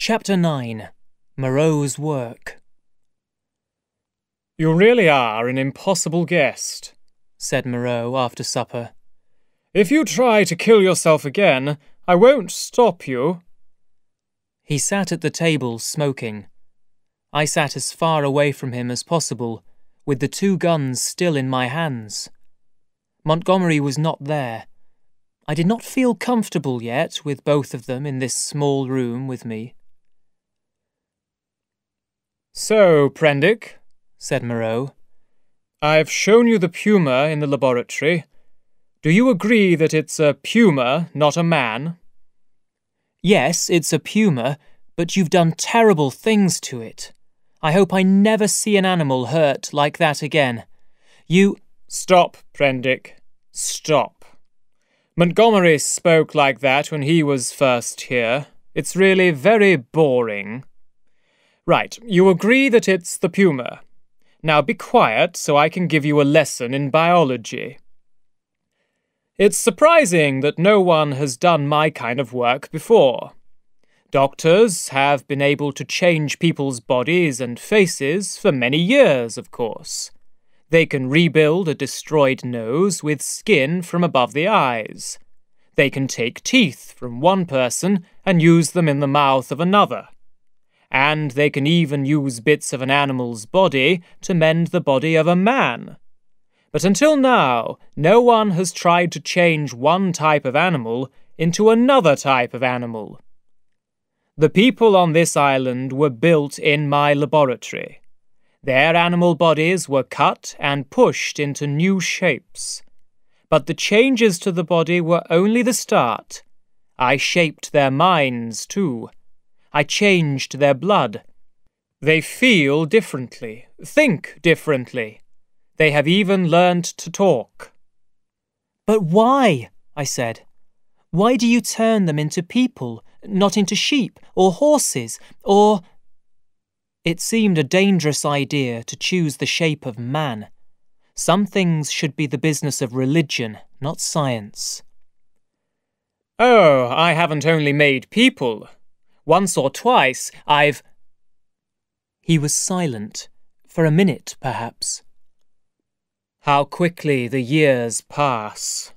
Chapter 9. Moreau's Work. "You really are an impossible guest," said Moreau after supper. "If you try to kill yourself again, I won't stop you." He sat at the table smoking. I sat as far away from him as possible, with the two guns still in my hands. Montgomery was not there. I did not feel comfortable yet with both of them in this small room with me. "So, Prendick," said Moreau, "I've shown you the puma in the laboratory. Do you agree that it's a puma, not a man?" "Yes, it's a puma, but you've done terrible things to it. I hope I never see an animal hurt like that again. You—" "Stop, Prendick. Stop. Montgomery spoke like that when he was first here. It's really very boring. Right, you agree that it's the puma. Now be quiet so I can give you a lesson in biology. It's surprising that no one has done my kind of work before. Doctors have been able to change people's bodies and faces for many years, of course. They can rebuild a destroyed nose with skin from above the eyes. They can take teeth from one person and use them in the mouth of another. And they can even use bits of an animal's body to mend the body of a man. But until now, no one has tried to change one type of animal into another type of animal. The people on this island were built in my laboratory. Their animal bodies were cut and pushed into new shapes. But the changes to the body were only the start. I shaped their minds, too. I changed their blood. They feel differently, think differently. They have even learned to talk." "But why?" I said. "Why do you turn them into people, not into sheep or horses or—" It seemed a dangerous idea to choose the shape of man. Some things should be the business of religion, not science. "Oh, I haven't only made people. Once or twice I've—" He was silent, for a minute perhaps. "How quickly the years pass."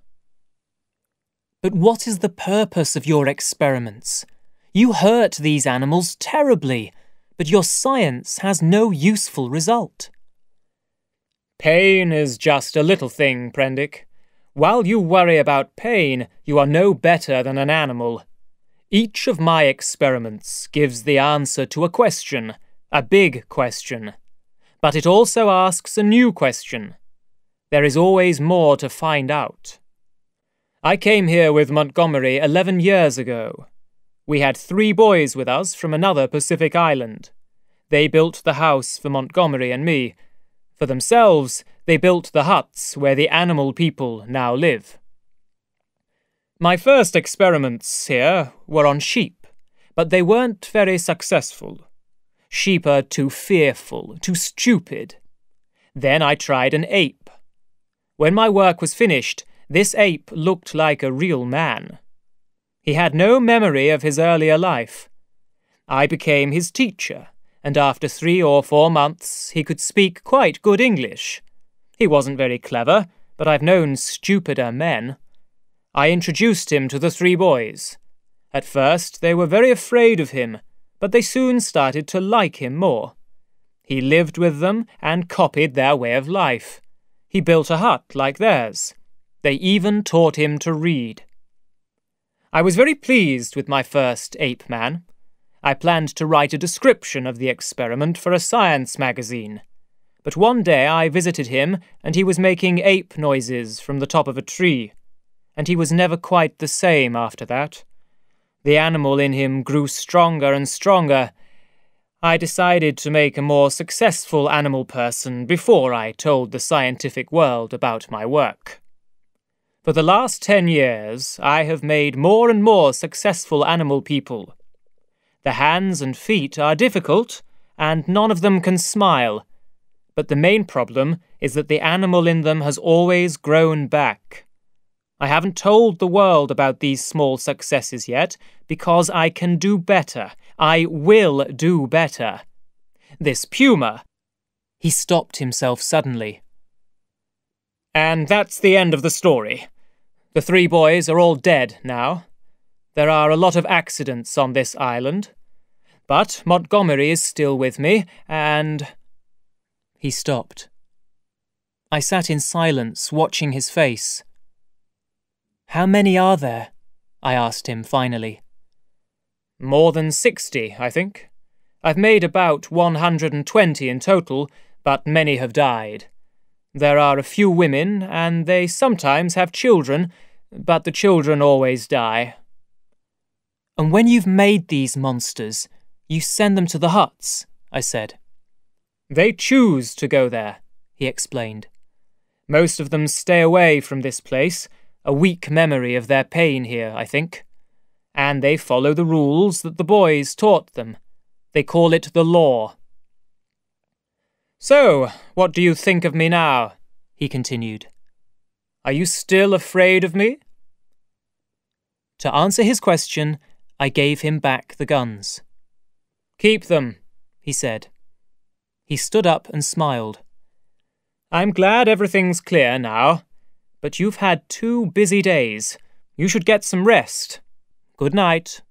"But what is the purpose of your experiments? You hurt these animals terribly, but your science has no useful result." "Pain is just a little thing, Prendick. While you worry about pain, you are no better than an animal. Each of my experiments gives the answer to a question, a big question. But it also asks a new question. There is always more to find out. I came here with Montgomery 11 years ago. We had 3 boys with us from another Pacific island. They built the house for Montgomery and me. For themselves, they built the huts where the animal people now live. My first experiments here were on sheep, but they weren't very successful. Sheep are too fearful, too stupid. Then I tried an ape. When my work was finished, this ape looked like a real man. He had no memory of his earlier life. I became his teacher, and after 3 or 4 months he could speak quite good English. He wasn't very clever, but I've known stupider men. I introduced him to the 3 boys. At first they were very afraid of him, but they soon started to like him more. He lived with them and copied their way of life. He built a hut like theirs. They even taught him to read. I was very pleased with my first ape man. I planned to write a description of the experiment for a science magazine. But one day I visited him, and he was making ape noises from the top of a tree. And he was never quite the same after that. The animal in him grew stronger and stronger. I decided to make a more successful animal person before I told the scientific world about my work. For the last 10 years, I have made more and more successful animal people. The hands and feet are difficult, and none of them can smile. But the main problem is that the animal in them has always grown back. I haven't told the world about these small successes yet, because I can do better. I will do better. This puma—" He stopped himself suddenly. "And that's the end of the story. The 3 boys are all dead now. There are a lot of accidents on this island. But Montgomery is still with me, and—" He stopped. I sat in silence, watching his face. "How many are there?" I asked him finally. "More than 60, I think. I've made about 120 in total, but many have died. There are a few women, and they sometimes have children, but the children always die." "And when you've made these monsters, you send them to the huts," I said. "They choose to go there," he explained. "Most of them stay away from this place, a weak memory of their pain here, I think. And they follow the rules that the boys taught them. They call it the law." "So, what do you think of me now?" he continued. "Are you still afraid of me?" To answer his question, I gave him back the guns. "Keep them," he said. He stood up and smiled. "I'm glad everything's clear now, but you've had 2 busy days. You should get some rest. Good night."